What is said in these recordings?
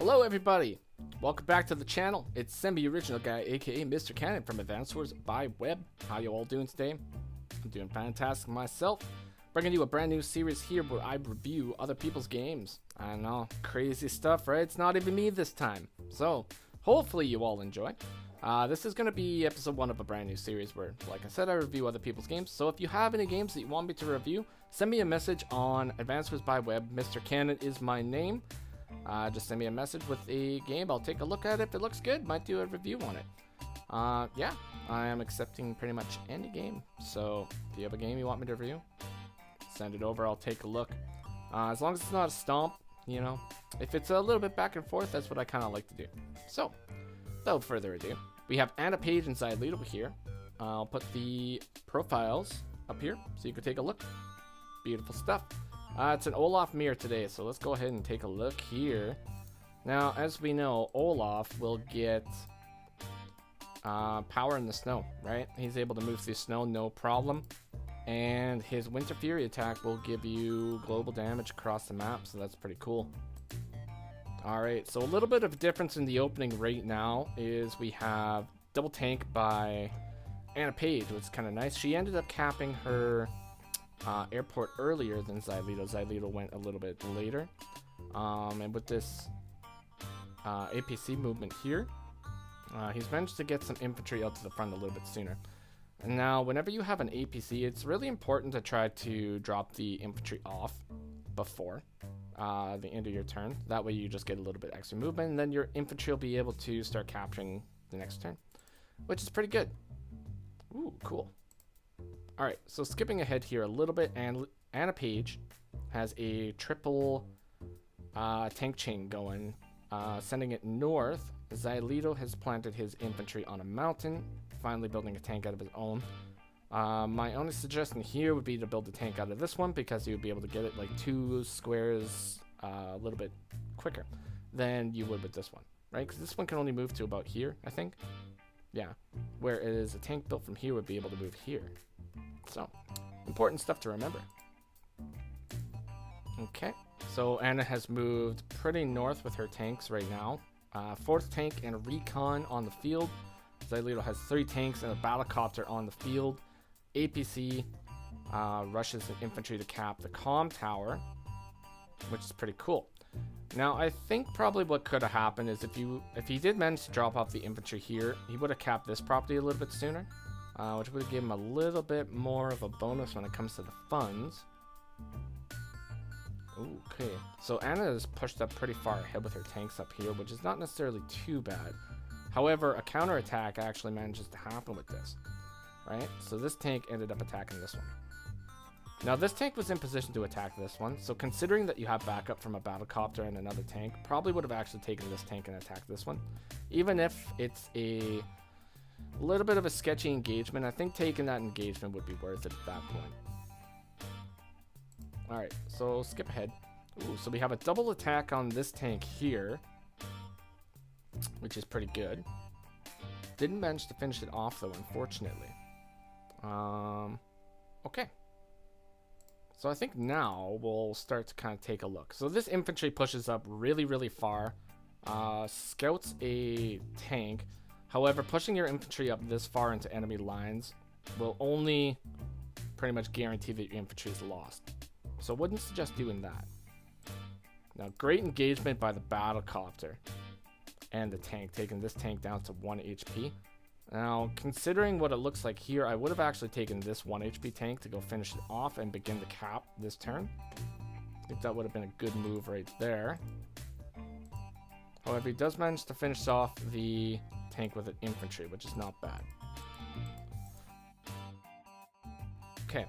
Hello everybody! Welcome back to the channel. It's semi-original guy, aka Mr. Cannon from Advanced Wars by Web. How you all doing today? I'm doing fantastic myself. Bringing you a brand new series here where I review other people's games. I know, crazy stuff, right? It's not even me this time. So, hopefully you all enjoy. This is going to be episode 1 of a brand new series where, like I said, I review other people's games. So if you have any games that you want me to review, send me a message on Advanced Wars by Web. Mr. Cannon is my name. Just send me a message with a game. I'll take a look at it. If it looks good, might do a review on it. Yeah, I am accepting pretty much any game. So if you have a game you want me to review, send it over. I'll take a look. As long as it's not a stomp, you know. If it's a little bit back and forth, that's what I kind of like to do. So, without further ado, we have Anna Page and ZigZag over here. I'll put the profiles up here so you can take a look. Beautiful stuff. It's an Olaf mirror today, so let's go ahead and take a look here. Now, as we know, Olaf will get power in the snow, right? He's able to move through snow, no problem. And his Winter Fury attack will give you global damage across the map, so that's pretty cool. Alright, so a little bit of a difference in the opening right now is we have double tank by Anna Page, which is kind of nice. She ended up capping her airport earlier than ZigZag. ZigZag went a little bit later. And with this APC movement here, he's managed to get some infantry out to the front a little bit sooner. And now, whenever you have an APC, it's really important to try to drop the infantry off before the end of your turn. That way you just get a little bit extra movement, and then your infantry will be able to start capturing the next turn, which is pretty good. Ooh, cool. Alright, so skipping ahead here a little bit, and Anna Page has a triple tank chain going, sending it north. ZigZag has planted his infantry on a mountain, finally building a tank out of his own. My only suggestion here would be to build a tank out of this one, because you would be able to get it like 2 squares a little bit quicker than you would with this one, right? Because this one can only move to about here, I think. Yeah, whereas a tank built from here would be able to move here. So, important stuff to remember. Okay, so Anna has moved pretty north with her tanks right now. 4th tank and recon on the field. ZigZag has 3 tanks and a battlecopter on the field. APC rushes an infantry to cap the comm tower, which is pretty cool. Now, I think probably what could have happened is if he did manage to drop off the infantry here, he would have capped this property a little bit sooner, which would have given him a little bit more of a bonus when it comes to the funds. Okay, so Anna is pushed up pretty far ahead with her tanks up here, which is not necessarily too bad. However, a counterattack actually manages to happen with this, right? So this tank ended up attacking this one. Now, this tank was in position to attack this one, so considering that you have backup from a battlecopter and another tank, probably would have actually taken this tank and attacked this one. Even if it's a little bit of a sketchy engagement, I think taking that engagement would be worth it at that point. Alright, so skip ahead. Ooh, so we have a double attack on this tank here, which is pretty good. Didn't manage to finish it off though, unfortunately. Okay. So I think now we'll start to kind of take a look. So this infantry pushes up really, really far. Scouts a tank. However, pushing your infantry up this far into enemy lines will only pretty much guarantee that your infantry is lost. So I wouldn't suggest doing that. Now, great engagement by the battlecopter and the tank, taking this tank down to 1 HP. Now, considering what it looks like here, I would have actually taken this 1 HP tank to go finish it off and begin to cap this turn. I think that would have been a good move right there. However, he does manage to finish off the tank with an infantry, which is not bad. Okay.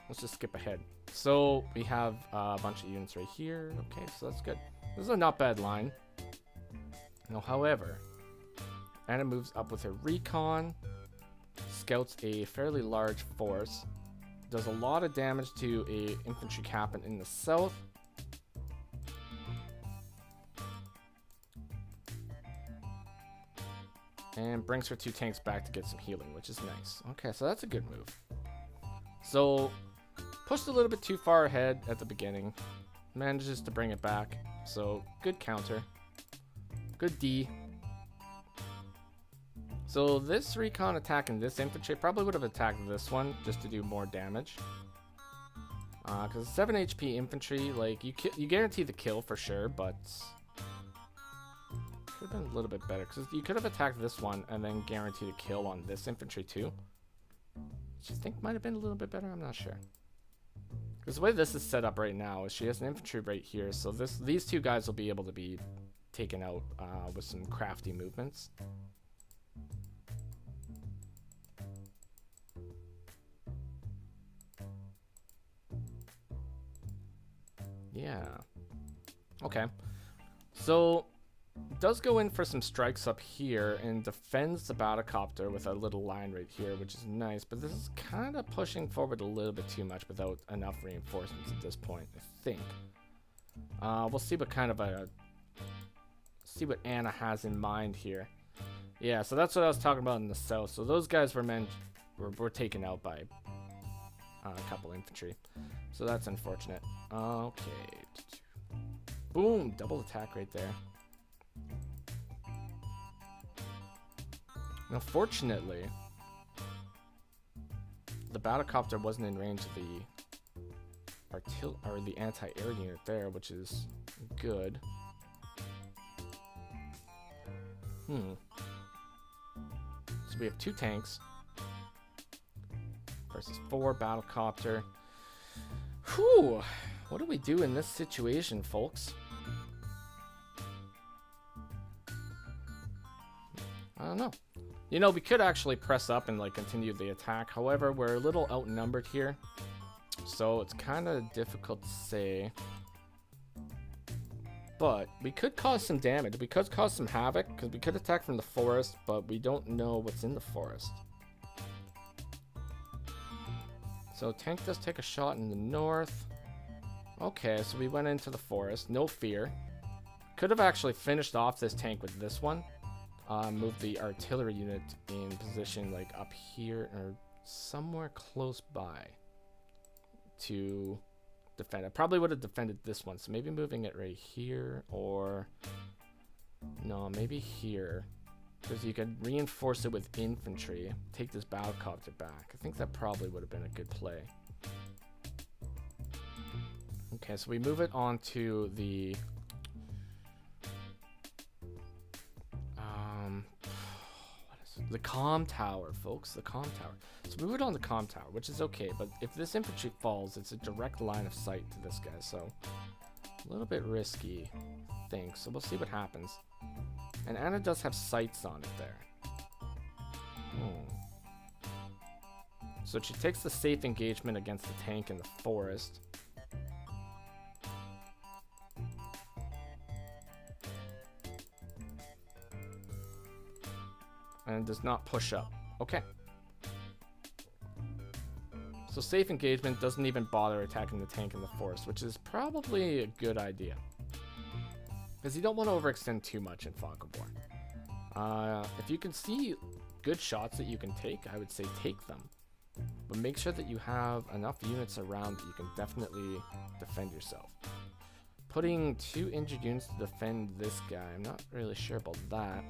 Let's just skip ahead. So, we have a bunch of units right here. Okay, so that's good. This is a not bad line. Now, however, Anna moves up with her recon, scouts a fairly large force, does a lot of damage to a infantry captain in the south, and brings her 2 tanks back to get some healing, which is nice. Okay, so that's a good move. So, pushed a little bit too far ahead at the beginning, manages to bring it back, So good counter. Good D. So this recon attacking this infantry probably would have attacked this one just to do more damage. Because 7 HP infantry, like, you guarantee the kill for sure, but could have been a little bit better. Because you could have attacked this one and then guaranteed a kill on this infantry too. Which I think might have been a little bit better, I'm not sure. Because the way this is set up right now is she has an infantry right here, so these two guys will be able to be taken out with some crafty movements. Yeah. Okay. So, does go in for some strikes up here and defends the battlecopter with a little line right here, which is nice, but this is kind of pushing forward a little bit too much without enough reinforcements at this point, I think. We'll see what kind of see what Anna has in mind here. Yeah, so that's what I was talking about in the south. So those guys were taken out by a couple infantry. So that's unfortunate. Okay. Boom! Double attack right there. Now, fortunately, the battlecopter wasn't in range of the anti-air unit there, which is good. So we have 2 tanks versus 4 battlecopter. Whew! What do we do in this situation, folks? I don't know. You know, we could actually press up and like continue the attack. However, we're a little outnumbered here, so it's kind of difficult to say. But we could cause some damage. We could cause some havoc because we could attack from the forest, but we don't know what's in the forest. So tank does take a shot in the north. Okay, so we went into the forest. No fear. Could have actually finished off this tank with this one. Move the artillery unit in position like up here or somewhere close by to defend. I probably would have defended this one, so maybe moving it right here, or no, maybe here, because you could reinforce it with infantry, take this battlecopter back. I think that probably would have been a good play. Okay, so we move it onto the the comm tower, folks. The comm tower. So move it on the comm tower, which is okay, but if this infantry falls, it's a direct line of sight to this guy, so a little bit risky, I think. So we'll see what happens. And Anna does have sights on it there. So she takes the safe engagement against the tank in the forest. And does not push up. Okay. So safe engagement, doesn't even bother attacking the tank in the forest, which is probably a good idea. Because you don't want to overextend too much in Fog of War. If you can see good shots that you can take, I would say take them. But make sure that you have enough units around that you can definitely defend yourself. Putting 2 injured units to defend this guy, I'm not really sure about that.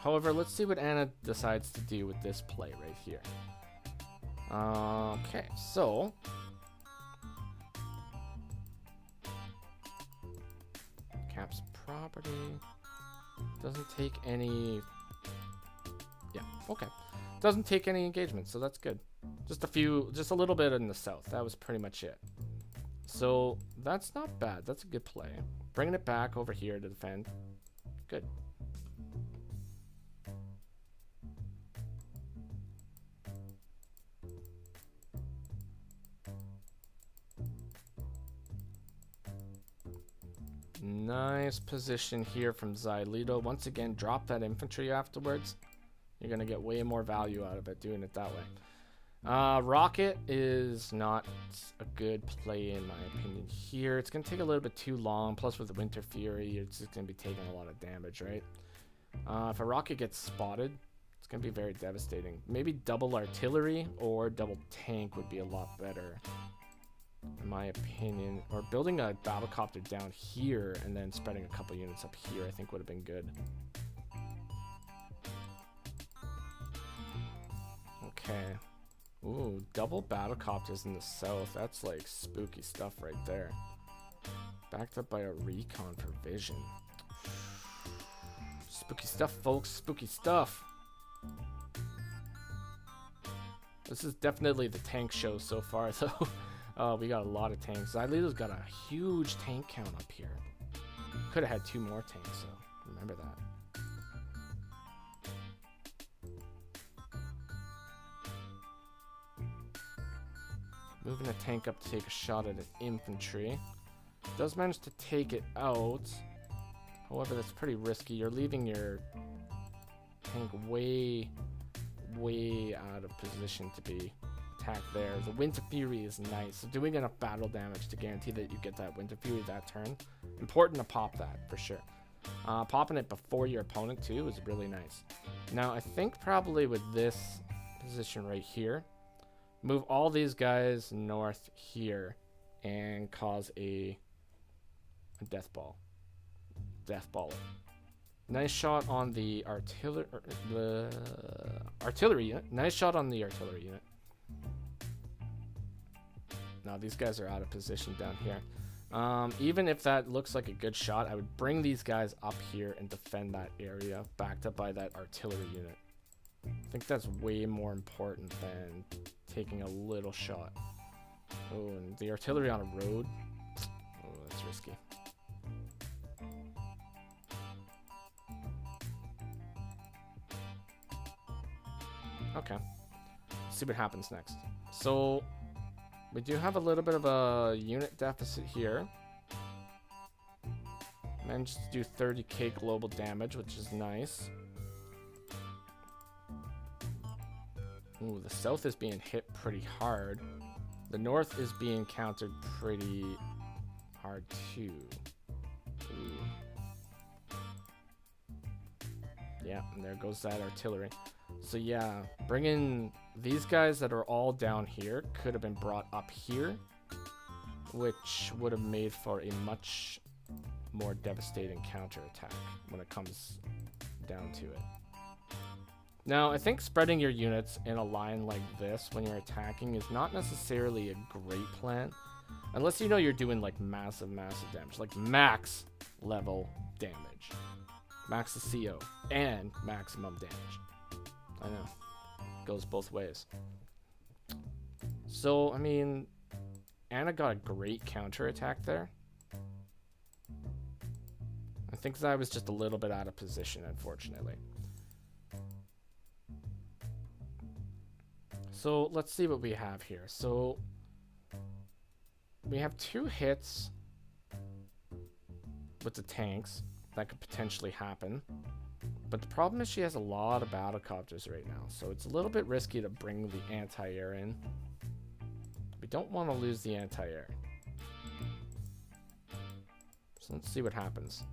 However, let's see what Anna decides to do with this play right here. Okay, so caps property, doesn't take any, yeah, okay, doesn't take any engagement, so that's good. Just a little bit in the south, that was pretty much it. So that's not bad, that's a good play. Bringing it back over here to defend, good. Nice position here from Xylito. Once again, drop that infantry afterwards. You're going to get way more value out of it doing it that way. Rocket is not a good play in my opinion here. It's going to take a little bit too long. Plus with the Winter Fury, it's just going to be taking a lot of damage, right? If a rocket gets spotted, it's going to be very devastating. Maybe double artillery or double tank would be a lot better. in my opinion. Or building a battlecopter down here and then spreading a couple units up here, I think would have been good. Okay. Ooh, double battlecopters in the south. That's like spooky stuff right there. Backed up by a recon for vision. Spooky stuff, folks. Spooky stuff. This is definitely the tank show so far, though. We got a lot of tanks. Zylido's got a huge tank count up here. Could have had 2 more tanks, so remember that. Moving a tank up to take a shot at an infantry. Does manage to take it out. However, that's pretty risky. You're leaving your tank way out of position to be attacked there. The Winter Fury is nice. So doing enough battle damage to guarantee that you get that Winter Fury that turn. Important to pop that, for sure. Popping it before your opponent, too, is really nice. Now, I think probably with this position right here, move all these guys north here and cause a death ball. Death baller. Nice shot on the artillery unit. Nice shot on the artillery unit. Now these guys are out of position down here. Even if that looks like a good shot, I would bring these guys up here and defend that area, backed up by that artillery unit. I think that's way more important than taking a little shot. Oh, and the artillery on a road. Oh, that's risky. Okay. Let's see what happens next. So, we do have a little bit of a unit deficit here. Managed to do 30k global damage, which is nice. Ooh, the south is being hit pretty hard. The north is being countered pretty hard too. Ooh. Yeah, and there goes that artillery. So yeah, bringing these guys that are all down here could have been brought up here, which would have made for a much more devastating counterattack when it comes down to it. Now, I think spreading your units in a line like this when you're attacking is not necessarily a great plan, unless you know you're doing like massive damage, like max level damage, max the CO, and maximum damage. I know, goes both ways. So, I mean, Anna got a great counterattack there. I think that I was just a little bit out of position, unfortunately. So let's see what we have here. So we have 2 hits with the tanks that could potentially happen. But the problem is she has a lot of battlecopters right now. So it's a little bit risky to bring the anti-air in. We don't want to lose the anti-air. So let's see what happens.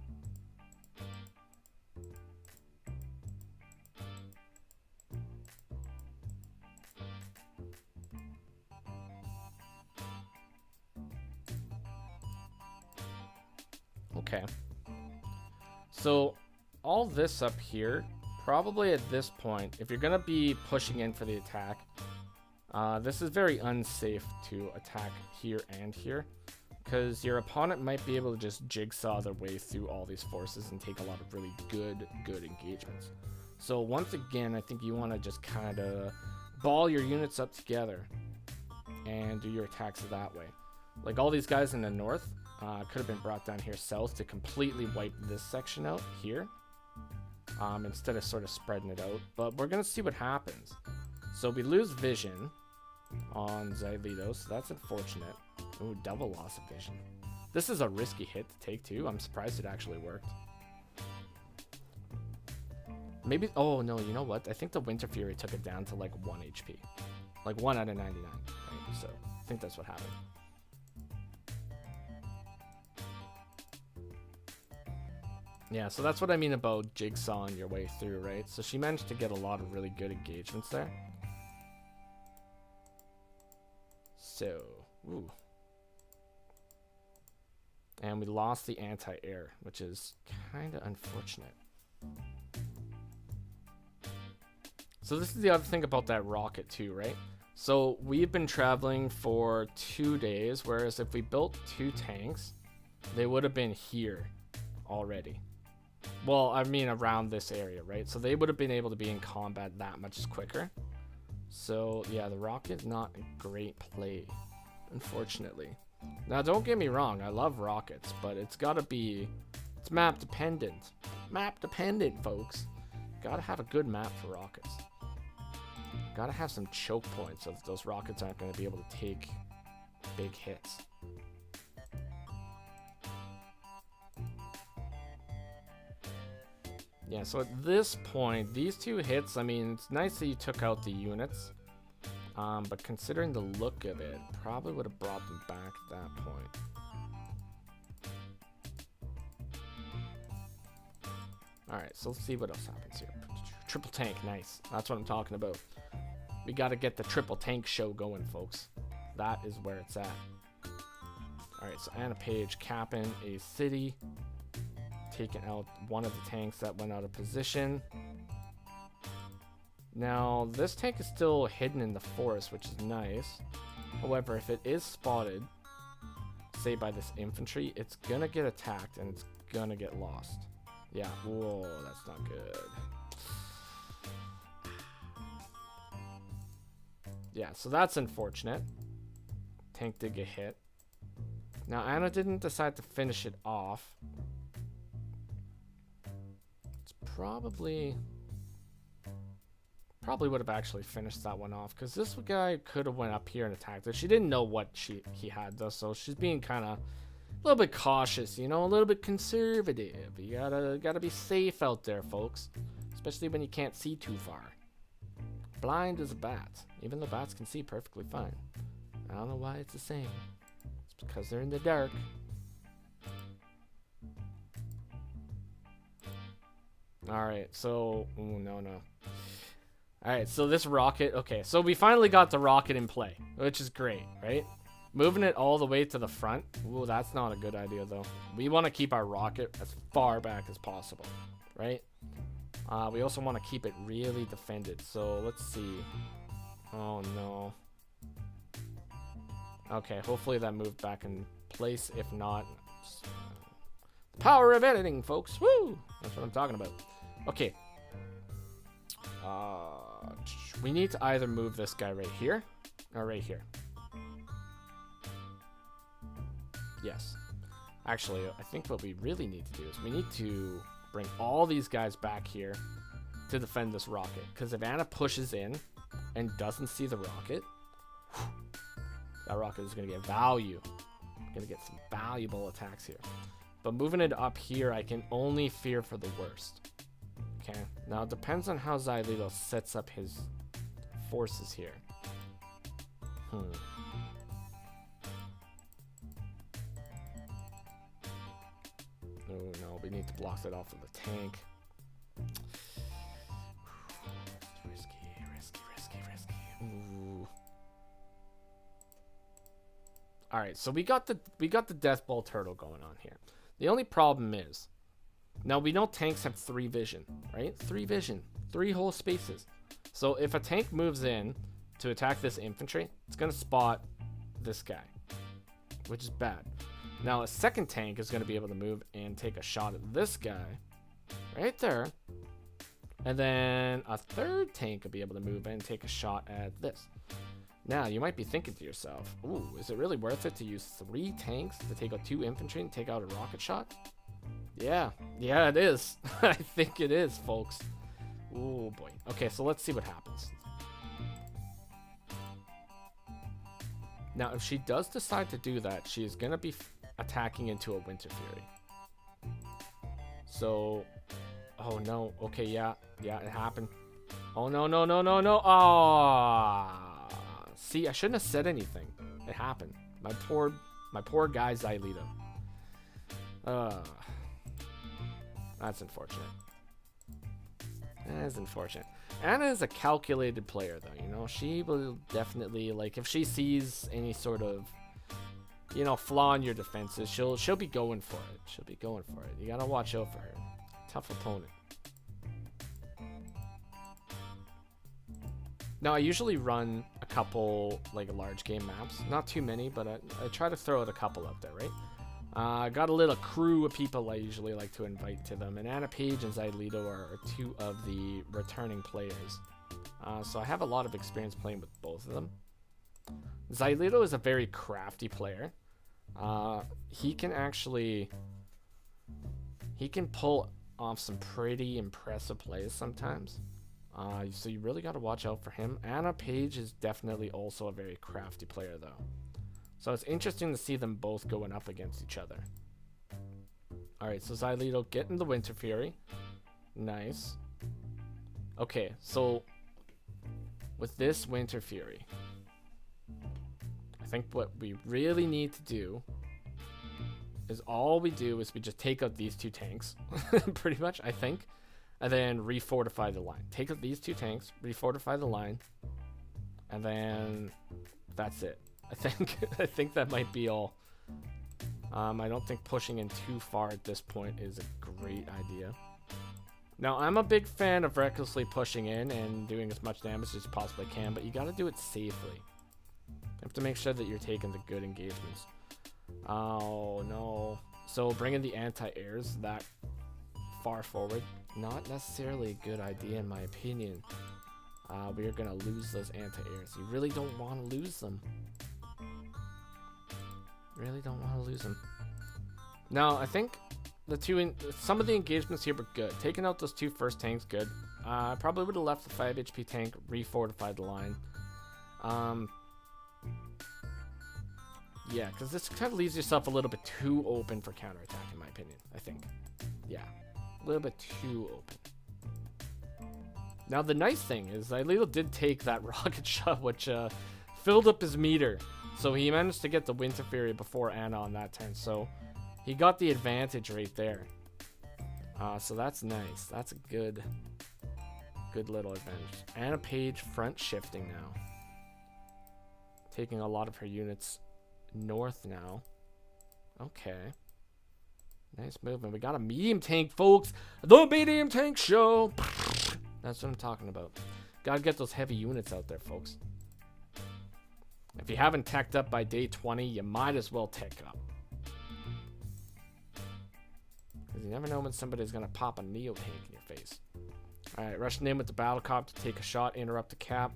Okay. So all this up here, probably at this point, if you're going to be pushing in for the attack, this is very unsafe to attack here and here, because your opponent might be able to just jigsaw their way through all these forces and take a lot of really good engagements. So once again, I think you want to just kind of ball your units up together and do your attacks that way. Like all these guys in the north could have been brought down here south to completely wipe this section out here, instead of sort of spreading it out. But we're going to see what happens. So we lose vision on Zylido, so that's unfortunate. Ooh, double loss of vision. This is a risky hit to take too. I'm surprised it actually worked. Maybe, oh no, you know what? I think the Winter Fury took it down to like 1 HP. Like 1 out of 99, right? So I think that's what happened. Yeah, so that's what I mean about jigsawing your way through, right? So she managed to get a lot of really good engagements there. So, ooh, And we lost the anti-air, which is kind of unfortunate. So this is the other thing about that rocket too, right? So we've been traveling for 2 days, whereas if we built 2 tanks, they would have been here already. Well, I mean around this area, right? So they would have been able to be in combat that much quicker. So yeah, the rocket's not a great play, unfortunately. Now don't get me wrong, I love rockets, but it's gotta be, it's map dependent. Map dependent, folks. Gotta have a good map for rockets. Gotta have some choke points so that those rockets aren't gonna be able to take big hits. Yeah, so at this point, these 2 hits, I mean, it's nice that you took out the units. But considering the look of it, probably would have brought them back at that point. Alright, so let's see what else happens here. Triple tank, nice. That's what I'm talking about. We gotta get the triple tank show going, folks. That is where it's at. Alright, so Anna Page capping a city. Taking out one of the tanks that went out of position. Now, this tank is still hidden in the forest, which is nice. However, if it is spotted, say by this infantry, it's gonna get attacked and it's gonna get lost. Yeah, whoa, that's not good. Yeah, so that's unfortunate. Tank did get hit. Now, Anna didn't decide to finish it off. It's probably would have actually finished that one off, because this guy could have went up here and attacked her. She didn't know what he had though, so she's being kind of a little bit cautious, you know, a little bit conservative. You gotta be safe out there, folks, especially when you can't see too far. Blind as a bat, even though bats can see perfectly fine. I don't know why it's the same. It's because they're in the dark. Alright, so no. Alright, so this rocket, okay, so we finally got the rocket in play, which is great, right? Moving it all the way to the front, ooh, that's not a good idea though. We want to keep our rocket as far back as possible, right? We also want to keep it really defended, so let's see. Oh no. Okay, hopefully that moved back in place. If not, the power of editing, folks. Woo! That's what I'm talking about. Okay. We need to either move this guy right here or right here. Yes. Actually, I think what we really need to do is we need to bring all these guys back here to defend this rocket. Because if Anna pushes in and doesn't see the rocket, that rocket is going to get value. Going to get some valuable attacks here. But moving it up here, I can only fear for the worst. Okay, now it depends on how Xylito sets up his forces here. Oh no, we need to block that off with the tank. Risky. Ooh. All right, so we got the death ball turtle going on here. The only problem is, now we know tanks have 3 vision, right? 3 vision, 3 whole spaces. So if a tank moves in to attack this infantry, it's gonna spot this guy, which is bad. Now a second tank is gonna be able to move and take a shot at this guy, right there. And then a third tank will be able to move in and take a shot at this. Now, you might be thinking to yourself, ooh, is it really worth it to use 3 tanks to take out 2 infantry and take out a rocket shot? Yeah, it is. I think it is, folks. Oh boy. Okay, so let's see what happens. Now, if she does decide to do that, she is going to be attacking into a Winter Fury. So, oh no. Okay, yeah, it happened. Oh, no. Ah. See, I shouldn't have said anything. It happened. My poor guy Xylito. That's unfortunate. That is unfortunate. Anna is a calculated player, though. You know, she will definitely, like, if she sees any sort of, you know, flaw in your defenses. She'll be going for it. She'll be going for it. You gotta watch out for her. Tough opponent. Now, I usually run a couple, like, large game maps. Not too many, but I try to throw out a couple out there, right? I got a little crew of people I usually like to invite to them. And Anna Page and Xylito are two of the returning players. So I have a lot of experience playing with both of them. Xylito is a very crafty player. He can pull off some pretty impressive plays sometimes. So you really got to watch out for him. Anna Page is definitely also a very crafty player, though. So it's interesting to see them both going up against each other. Alright, so Xylito getting the Winter Fury. Nice. Okay, so with this Winter Fury, I think what we really need to do is we just take out these two tanks. Pretty much, I think. And then refortify the line. Take out these two tanks, refortify the line, and then that's it. I think that might be all. I don't think pushing in too far at this point is a great idea. Now, I'm a big fan of recklessly pushing in and doing as much damage as you possibly can, but you got to do it safely. You have to make sure that you're taking the good engagements. Oh, no. So bringing the anti-airs that far forward, not necessarily a good idea in my opinion. We are going to lose those anti-airs. You really don't want to lose them. Really don't want to lose them. Now, I think some of the engagements here were good. Taking out those two first tanks, good. I probably would have left the 5 HP tank, refortified the line. Yeah, because this kind of leaves yourself a little bit too open for counterattack, in my opinion, I think. Yeah, a little bit too open. Now, the nice thing is Xylito did take that rocket shot, which filled up his meter. So he managed to get the Winter Fury before Anna on that turn. So he got the advantage right there. So that's nice. That's a good little advantage. Anna Page front shifting now. Taking a lot of her units north now. Okay. Nice movement. We got a medium tank, folks. The medium tank show. That's what I'm talking about. Gotta get those heavy units out there, folks. If you haven't teched up by day 20, you might as well tech up. Because you never know when somebody's going to pop a Neo tank in your face. Alright, rushing in with the battle cop to take a shot, interrupt the cap.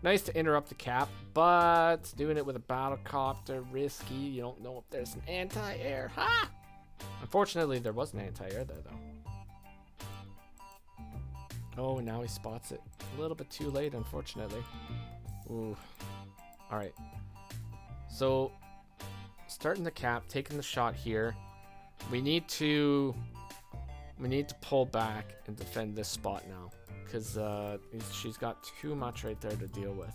Nice to interrupt the cap, but doing it with a battle copter, risky. You don't know if there's an anti-air. Ha! Unfortunately, there was an anti-air there, though. Oh, and now he spots it. A little bit too late, unfortunately. Ooh. Alright, so starting the cap, taking the shot here. We need to pull back and defend this spot now, because she's got too much right there to deal with.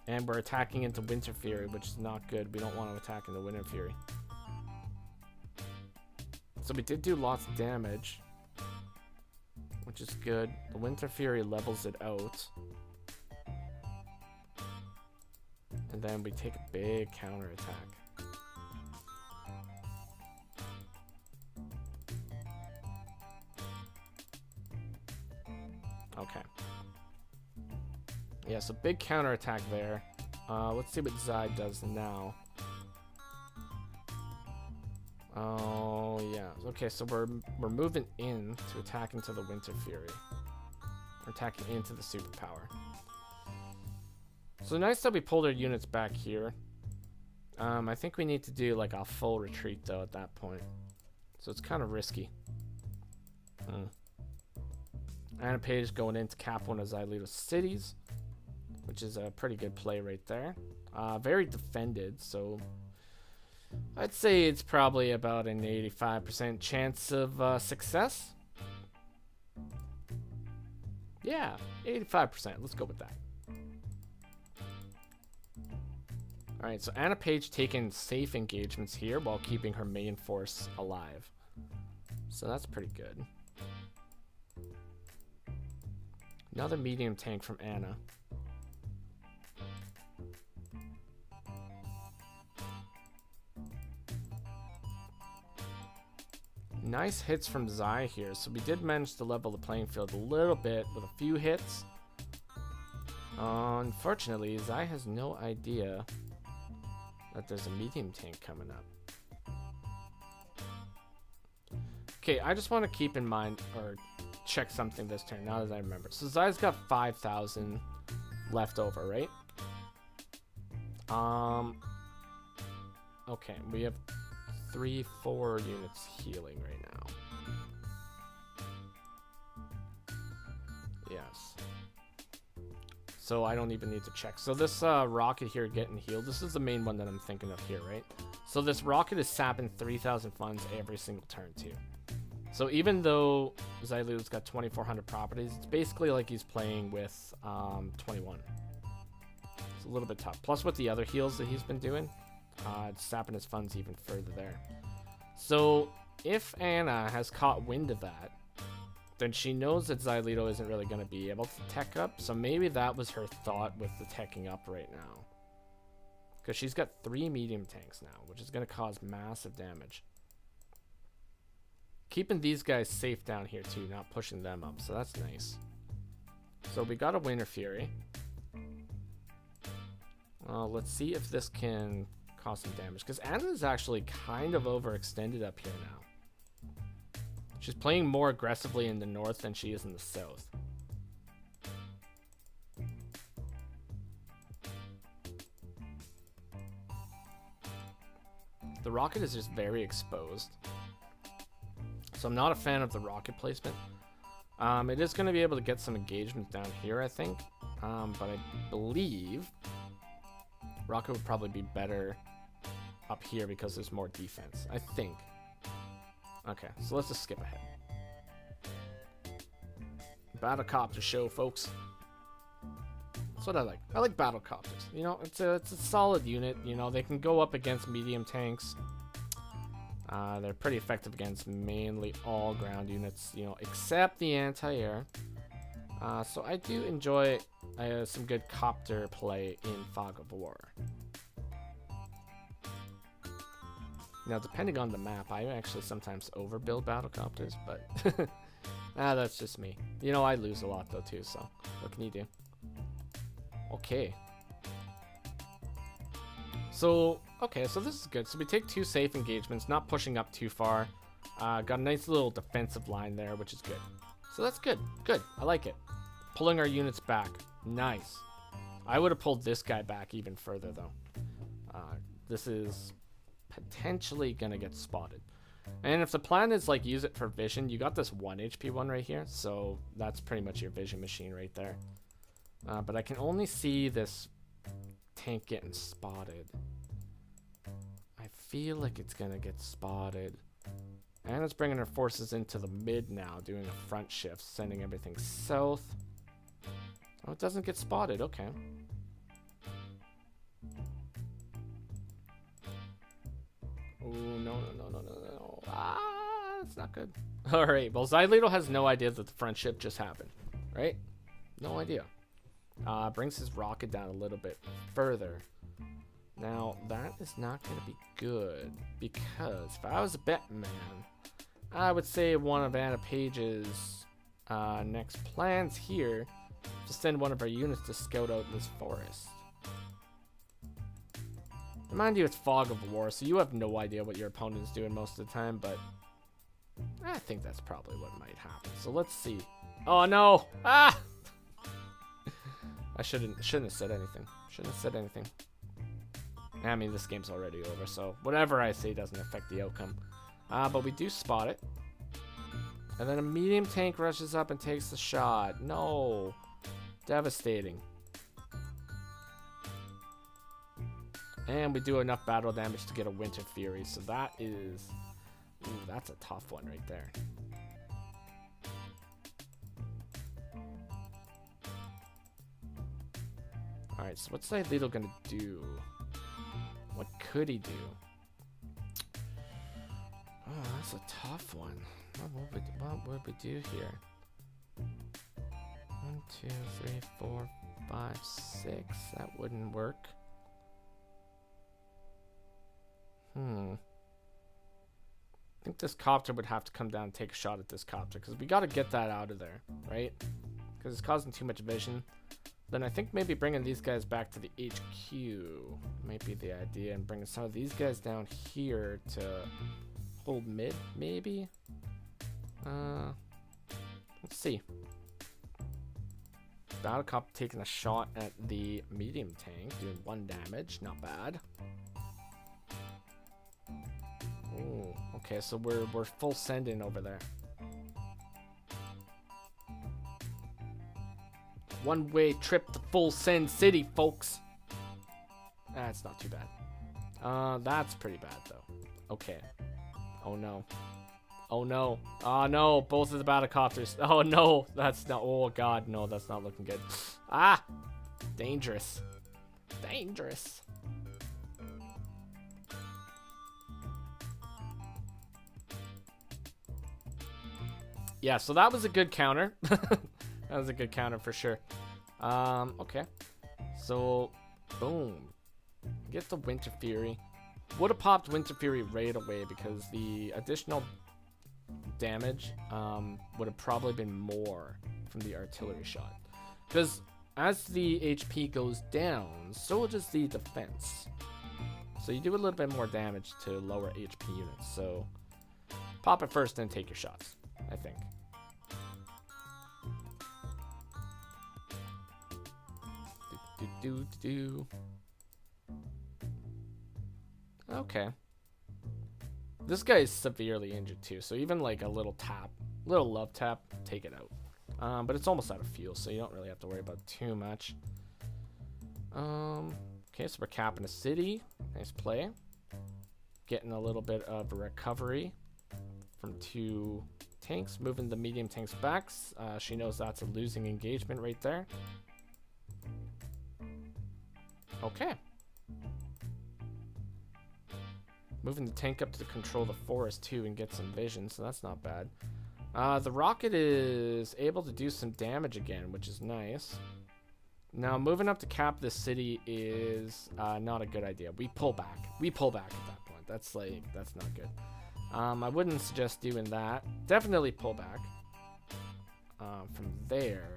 And we're attacking into Winter Fury, which is not good. We don't want to attack into Winter Fury. So we did do lots of damage, which is good. The Winter Fury levels it out. And then we take a big counterattack. Okay. Yeah, so big counterattack there. Let's see what Zai does now. Oh, yeah. Okay, so we're moving in to attack into the Winter Fury. We're attacking into the superpower. So nice that we pulled our units back here. I think we need to do like a full retreat though at that point. So it's kind of risky. Anna Page going in to cap one of Xylito's cities, which is a pretty good play right there. Very defended, so I'd say it's probably about an 85% chance of success. Yeah, 85%. Let's go with that. Alright, so Anna Page taking safe engagements here while keeping her main force alive. So that's pretty good. Another medium tank from Anna. Nice hits from Zai here. So we did manage to level the playing field a little bit with a few hits. Unfortunately, Zai has no idea that there's a medium tank coming up. Okay, I just want to keep in mind, or check something this turn, now that I remember. So Zai's got 5,000 left over, right? Okay, we have 3-4 units healing right now. Yes. So I don't even need to check. So this rocket here getting healed, this is the main one that I'm thinking of here, right? So this rocket is sapping 3,000 funds every single turn too. So even though Zylu's got 2,400 properties, it's basically like he's playing with 21. It's a little bit tough. Plus with the other heals that he's been doing, it's sapping his funds even further there. So if Anna has caught wind of that, then she knows that Xylito isn't really going to be able to tech up. So maybe that was her thought with the teching up right now. Because she's got 3 medium tanks now, which is going to cause massive damage. Keeping these guys safe down here too, not pushing them up. So that's nice. So we got a Winter Fury. Let's see if this can cause some damage. Because Anna is actually kind of overextended up here now. She's playing more aggressively in the north than she is in the south. The rocket is just very exposed. So I'm not a fan of the rocket placement. It is going to be able to get some engagement down here, I think. But I believe rocket would probably be better up here because there's more defense, I think. Okay, so let's just skip ahead. Battlecopter show, folks. That's what I like. I like battlecopters. You know, it's a solid unit. You know, they can go up against medium tanks. They're pretty effective against mainly all ground units, you know, except the anti-air. So I do enjoy some good copter play in Fog of War. Now, depending on the map, I actually sometimes overbuild battlecopters, but that's just me. You know, I lose a lot though too, so what can you do? Okay. So, okay, so this is good. So we take 2 safe engagements, not pushing up too far. Got a nice little defensive line there, which is good. So that's good. Good. I like it. Pulling our units back. Nice. I would have pulled this guy back even further, though. This is potentially going to get spotted. And if the plan is, like, use it for vision, you got this 1 HP one right here. So that's pretty much your vision machine right there. But I can only see this tank getting spotted. I feel like it's gonna get spotted. And it's bringing her forces into the mid now, doing a front shift, sending everything south. Oh, it doesn't get spotted. Okay. Oh, no. That's not good. All right. Well, Xylito has no idea that the front shift just happened, right? No idea. Brings his rocket down a little bit further. Now, that is not going to be good, because if I was a bet man, I would say one of Anna Page's next plans here to send one of our units to scout out this forest. Mind you, it's Fog of War, so you have no idea what your opponent is doing most of the time, but I think that's probably what might happen. So let's see. Oh no! Ah! I shouldn't have said anything. Shouldn't have said anything. I mean, this game's already over, so whatever I say doesn't affect the outcome. But we do spot it. And then a medium tank rushes up and takes the shot. No. Devastating. And we do enough battle damage to get a Winter Fury, so that is... Ooh, that's a tough one right there. Alright, so what's Xylito gonna do? What could he do? Oh, that's a tough one. What would we do here? 1, 2, 3, 4, 5, 6. That wouldn't work. I think this copter would have to come down and take a shot at this copter, because we got to get that out of there, right? Because it's causing too much vision. Then I think maybe bringing these guys back to the HQ might be the idea, and bringing some of these guys down here to hold mid, maybe? Let's see. Battlecop taking a shot at the medium tank, doing 1 damage, not bad. Oh, okay, so we're full sending over there. One-way trip to Full Send City, folks. That's not too bad. That's pretty bad though. Okay. Oh no. Oh no. Oh no, both of the battlecopters. Oh no, that's not, oh god, no, that's not looking good. Ah! Dangerous. Dangerous. Yeah, so that was a good counter. That was a good counter for sure. Okay. So, boom. Get the Winter Fury. Would have popped Winter Fury right away because the additional damage would have probably been more from the artillery shot. Because as the HP goes down, so does the defense. So you do a little bit more damage to lower HP units. So pop it first, then take your shots, I think. Okay. This guy is severely injured too, so even like a little tap, little love tap, take it out. But it's almost out of fuel, so you don't really have to worry about too much. Okay, so we're capping a city. Nice play. Getting a little bit of a recovery from 2 tanks, moving the medium tanks back. She knows that's a losing engagement right there. Okay. Moving the tank up to control the forest too and get some vision, so that's not bad. The rocket is able to do some damage again, which is nice. Now moving up to cap this city is not a good idea. We pull back. We pull back at that point. That's not good. I wouldn't suggest doing that. Definitely pull back from there.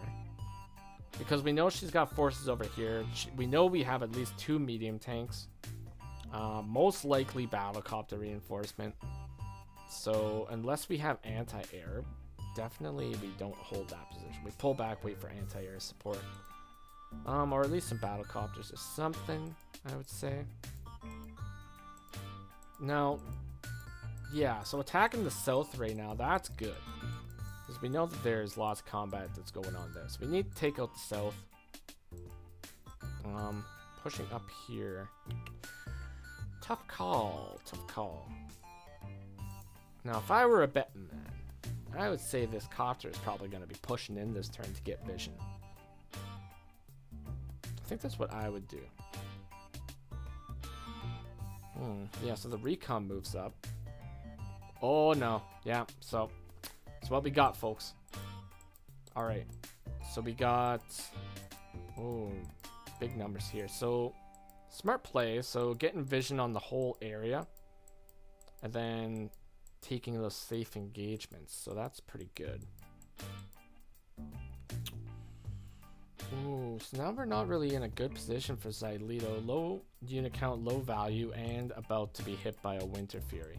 Because we know she's got forces over here. We know we have at least 2 medium tanks. Most likely battlecopter reinforcement. So unless we have anti-air, definitely we don't hold that position. We pull back, wait for anti-air support. Or at least some battlecopters or something, I would say. Now, yeah, so attacking the south right now, that's good. Because we know that there's lots of combat that's going on there. So we need to take out the south. Pushing up here. Tough call. Tough call. Now, if I were a betting man, I would say this copter is probably going to be pushing in this turn to get vision. I think that's what I would do. Yeah, so the recon moves up. Oh, no. Yeah, so that's what we got, folks. All right. So we got... Oh, big numbers here. So, smart play. So, getting vision on the whole area. And then taking those safe engagements. So, that's pretty good. Ooh, so now we're not really in a good position for Xylito. Low unit count, low value, and about to be hit by a Winter Fury.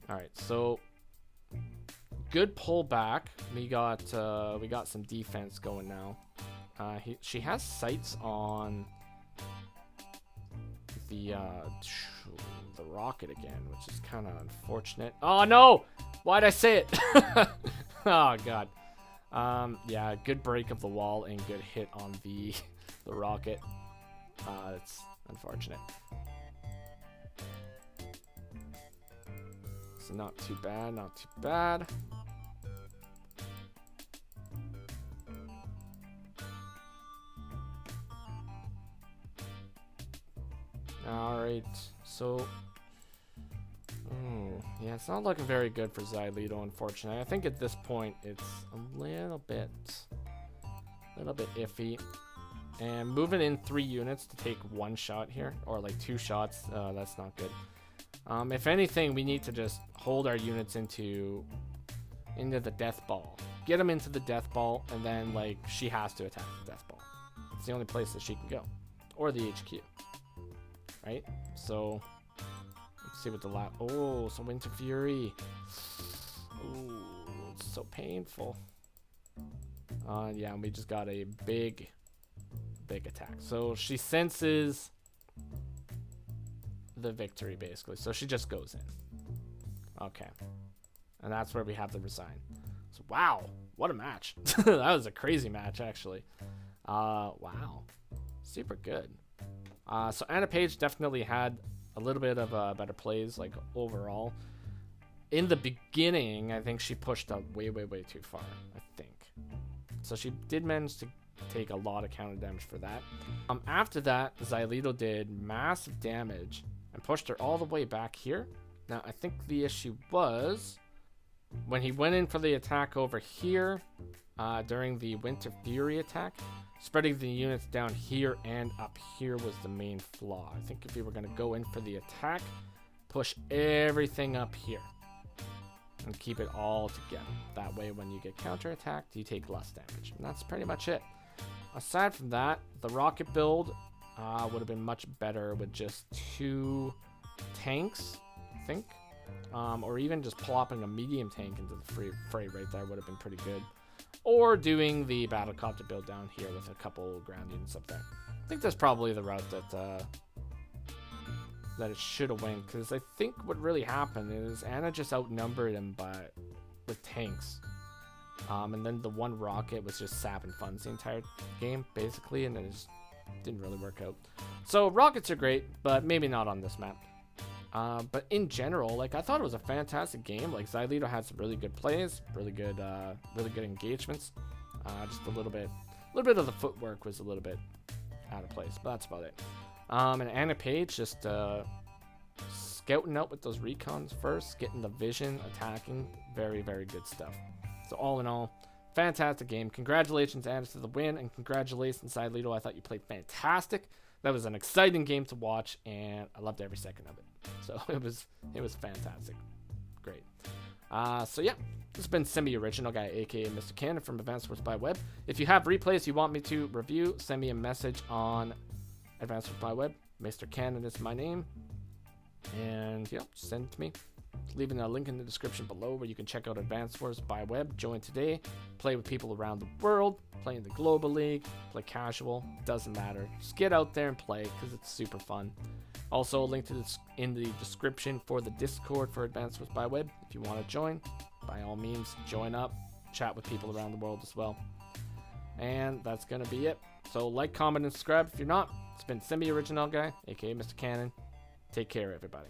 Alright, so good pullback. We got some defense going now. She has sights on the rocket again, which is kind of unfortunate. Oh no! Why'd I say it? Oh god. Yeah, good break of the wall and good hit on the rocket. It's unfortunate. So not too bad, not too bad. Alright, so... yeah, it's not looking very good for Xylito, unfortunately. I think at this point, it's a little bit iffy. And moving in 3 units to take 1 shot here, or like 2 shots, that's not good. If anything, we need to just hold our units into the death ball. Get them into the death ball, and then like she has to attack the death ball. It's the only place that she can go, or the HQ, right? So let's see what the some Winter Fury. Ooh, it's so painful. Yeah, and we just got a big attack. So she senses the victory, basically. So she just goes in. Okay. And that's where we have the resign. So, wow. What a match. That was a crazy match, actually. Wow. Super good. So Anna Page definitely had a little bit of better plays, like, overall. In the beginning, I think she pushed up way too far, I think. So she did manage to take a lot of counter damage for that. After that, Xylito did massive damage and pushed her all the way back here. Now, I think the issue was when he went in for the attack over here during the Winter Fury attack, spreading the units down here and up here was the main flaw. I think if we were going to go in for the attack, push everything up here and keep it all together. That way, when you get counterattacked, you take less damage. And that's pretty much it. Aside from that, the rocket build would have been much better with just 2 tanks, I think. Or even just plopping a medium tank into the fray right there would have been pretty good. Or doing the battlecopter build down here with a couple ground units up there. I think that's probably the route that it should have went, because I think what really happened is Anna just outnumbered him with tanks. And then the one rocket was just sapping funds the entire game, basically, and it just didn't really work out. So rockets are great, but maybe not on this map. But in general, like, I thought it was a fantastic game. Like, Xylito had some really good plays, really good engagements. Just a little bit of the footwork was a little bit out of place, but that's about it. And Anna Page just scouting out with those recons first, getting the vision, attacking, very good stuff. So all in all, fantastic game. Congratulations, Anna, to the win, and congratulations, Xylito. I thought you played fantastic. That was an exciting game to watch, and I loved every second of it. So it was fantastic. Great. So yeah, this has been Semi-Original Guy, aka Mr. Cannon from Advanced Wars by Web. If you have replays you want me to review, send me a message on Advanced Wars by Web. Mr. Cannon is my name. And yeah, send it to me. Leaving a link in the description below where you can check out Advanced Wars by Web. Join today, play with people around the world, play in the Global League, play casual, doesn't matter. Just get out there and play because it's super fun. Also, a link to this in the description for the Discord for Advanced Wars by Web. If you want to join, by all means, join up, chat with people around the world as well. And that's going to be it. So like, comment, and subscribe if you're not. It's been Semi-Original Guy, aka Mr. Cannon. Take care, everybody.